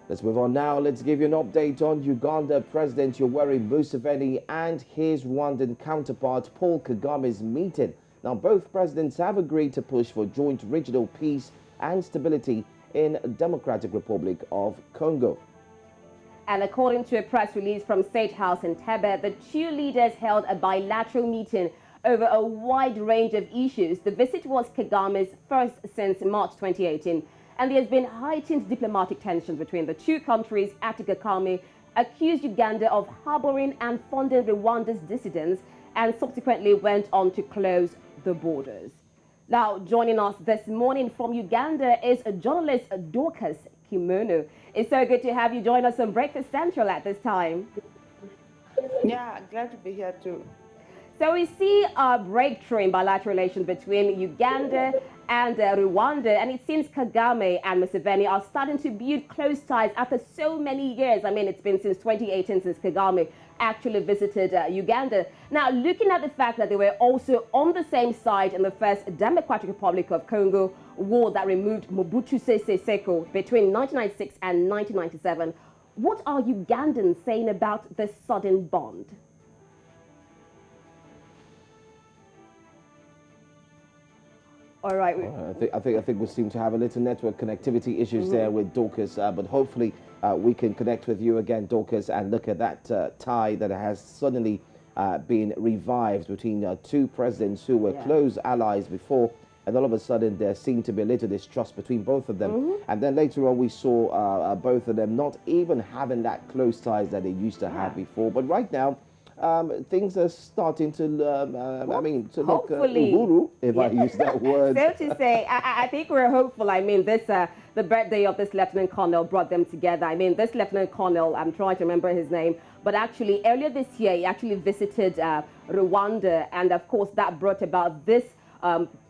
Let's move on now. Let's give you an update on Uganda President Yoweri Museveni and his Rwandan counterpart Paul Kagame's meeting. Now, both presidents have agreed to push for joint regional peace and stability in Democratic Republic of Congo. And according to a press release from State House in Entebbe, the two leaders held a bilateral meeting over a wide range of issues. The visit was Kagame's first since March 2018. And there has been heightened diplomatic tensions between the two countries after Kagame accused Uganda of harboring and funding Rwanda's dissidents and subsequently went on to close the borders. Now, joining us this morning from Uganda is journalist Dorcas Kimono. It's so good to have you join us on Breakfast Central at this time. Yeah, glad to be here too. So we see a breakthrough in bilateral relations between Uganda and Rwanda, and it seems Kagame and Museveni are starting to build close ties after so many years. I mean, it's been since 2018 since Kagame actually visited Uganda. Now, looking at the fact that they were also on the same side in the first Democratic Republic of Congo war that removed Mobutu Sese Seko between 1996 and 1997, what are Ugandans saying about this sudden bond? All right. I think we seem to have a little network connectivity issues there with Dorcas, but hopefully we can connect with you again, Dorcas, and look at that tie that has suddenly been revived between two presidents who were close allies before, and all of a sudden there seemed to be a little distrust between both of them. And then later on we saw both of them not even having that close ties that they used to have before. But right now, things are starting to, to look uhuru, if I use that word. So to say, I think we're hopeful. I mean, this the birthday of this Lieutenant Colonel brought them together. I mean, this Lieutenant Colonel, I'm trying to remember his name, but actually earlier this year, he actually visited Rwanda, and of course that brought about this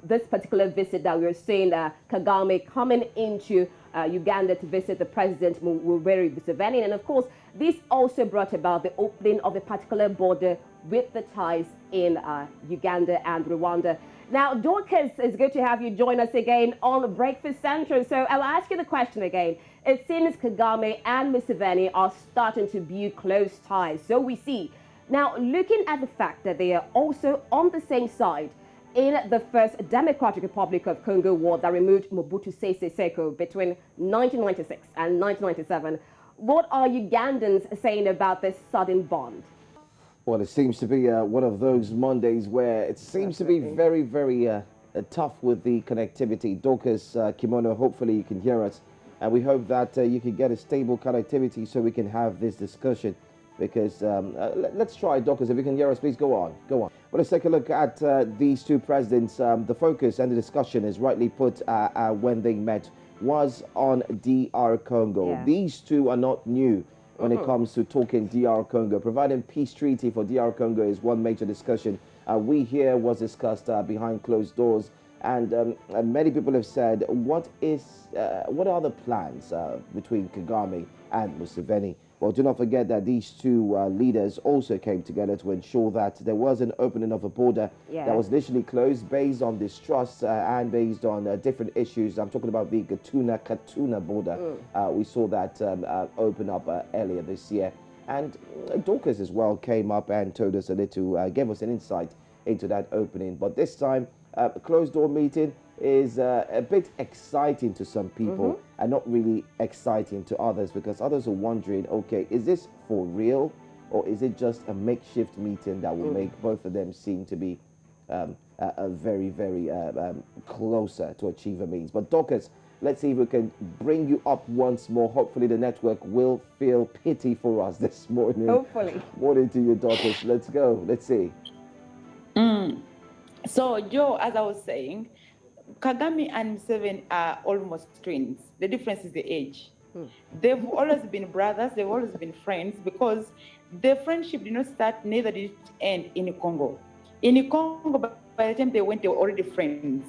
this particular visit that we're seeing Kagame coming into Uganda to visit the President Yoweri Museveni. And of course, this also brought about the opening of a particular border with the ties in Uganda and Rwanda. Now, Dorcas, it's good to have you join us again on Breakfast Central. So I'll ask you the question again. It seems Kagame and Museveni are starting to build close ties. So we see. Now, looking at the fact that they are also on the same side in the first Democratic Republic of Congo war that removed Mobutu Sese Seko between 1996 and 1997, what are Ugandans saying about this sudden bond? Well, it seems to be one of those Mondays where it seems to be very, very tough with the connectivity. Dorcas Kimono, hopefully you can hear us. And we hope that you can get a stable connectivity so we can have this discussion. Because let's try, Dorcas, if you can hear us, please go on. Go on. Well, let's take a look at these two presidents. The focus and the discussion is rightly put when they met was on DR Congo. Yeah. These two are not new when it comes to talking DR Congo. Providing peace treaty for DR Congo is one major discussion. We here was discussed behind closed doors, and many people have said, what are the plans between Kagame and Museveni? Well, do not forget that these two leaders also came together to ensure that there was an opening of a border that was initially closed based on distrust and based on different issues. I'm talking about the Gatuna-Katuna border. We saw that open up earlier this year. And Dorcas as well came up and told us a little, gave us an insight into that opening. But this time, a closed-door meeting is a bit exciting to some people and not really exciting to others, because others are wondering, okay, is this for real, or is it just a makeshift meeting that will make both of them seem to be very, very closer to achieve a means? But Dorcas, let's see if we can bring you up once more. Hopefully the network will feel pity for us this morning. Hopefully. Morning to you, Dorcas. Let's go. Let's see. So, Joe, as I was saying, Kagame and Museveni are almost twins. The difference is the age. They've always been brothers. They've always been friends, because their friendship did not start, neither did it end in Congo. In Congo, by the time they went, they were already friends.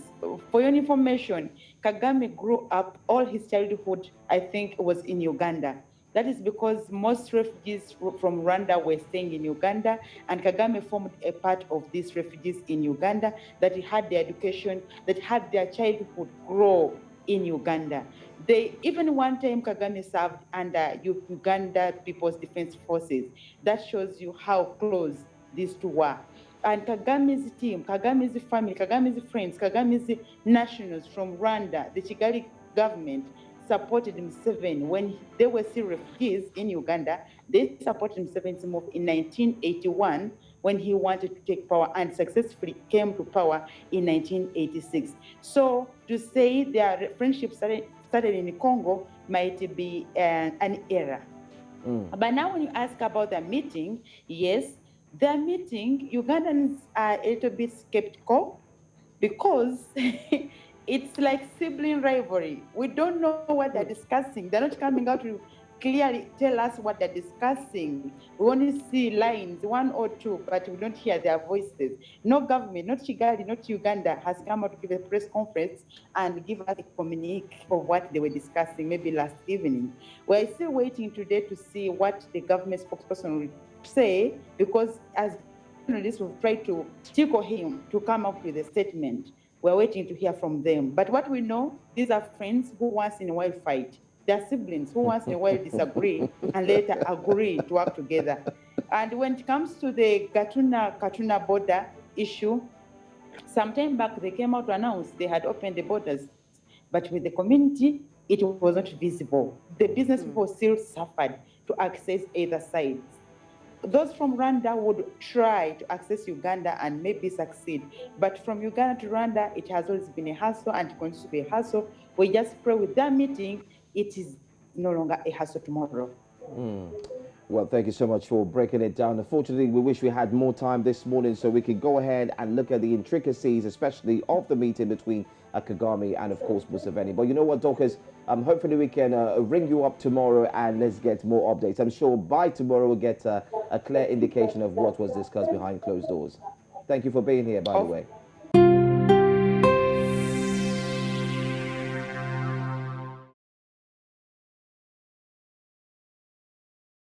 For your information, Kagame grew up, all his childhood, I think, was in Uganda. That is because most refugees from Rwanda were staying in Uganda, and Kagame formed a part of these refugees in Uganda, that had their education, that had their childhood grow in Uganda. They even one time Kagame served under Uganda People's Defense Forces. That shows you how close these two were. And Kagame's team, Kagame's family, Kagame's friends, Kagame's nationals from Rwanda, the Kigali government supported Museveni when they were still refugees in Uganda. They supported Museveni's move in 1981 when he wanted to take power and successfully came to power in 1986. So to say their friendship started in Congo might be an error. But now when you ask about the meeting, yes, their meeting, Ugandans are a little bit skeptical because it's like sibling rivalry. We don't know what they're discussing. They're not coming out to clearly tell us what they're discussing. We only see lines, one or two, but we don't hear their voices. No government, not Kigali, not Uganda, has come out to give a press conference and give us a communique of what they were discussing maybe last evening. We're still waiting today to see what the government spokesperson will say, because as journalists will try to tickle him to come up with a statement. We're waiting to hear from them. But what we know, these are friends who once in a while fight. They're siblings who once in a while disagree and later agree to work together. And when it comes to the Gatuna border issue, some time back they came out to announce they had opened the borders, but with the community, it was not visible. The business people still suffered to access either sides. Those from Rwanda would try to access Uganda and maybe succeed. But from Uganda to Rwanda, it has always been a hassle and continues to be a hassle. We just pray with that meeting, it is no longer a hassle tomorrow. Well, thank you so much for breaking it down. Unfortunately, we wish we had more time this morning so we could go ahead and look at the intricacies, especially of the meeting between Kagame and, of course, Museveni. But you know what, Dorcas? Hopefully we can ring you up tomorrow and let's get more updates. I'm sure by tomorrow we'll get a clear indication of what was discussed behind closed doors. Thank you for being here, by the way.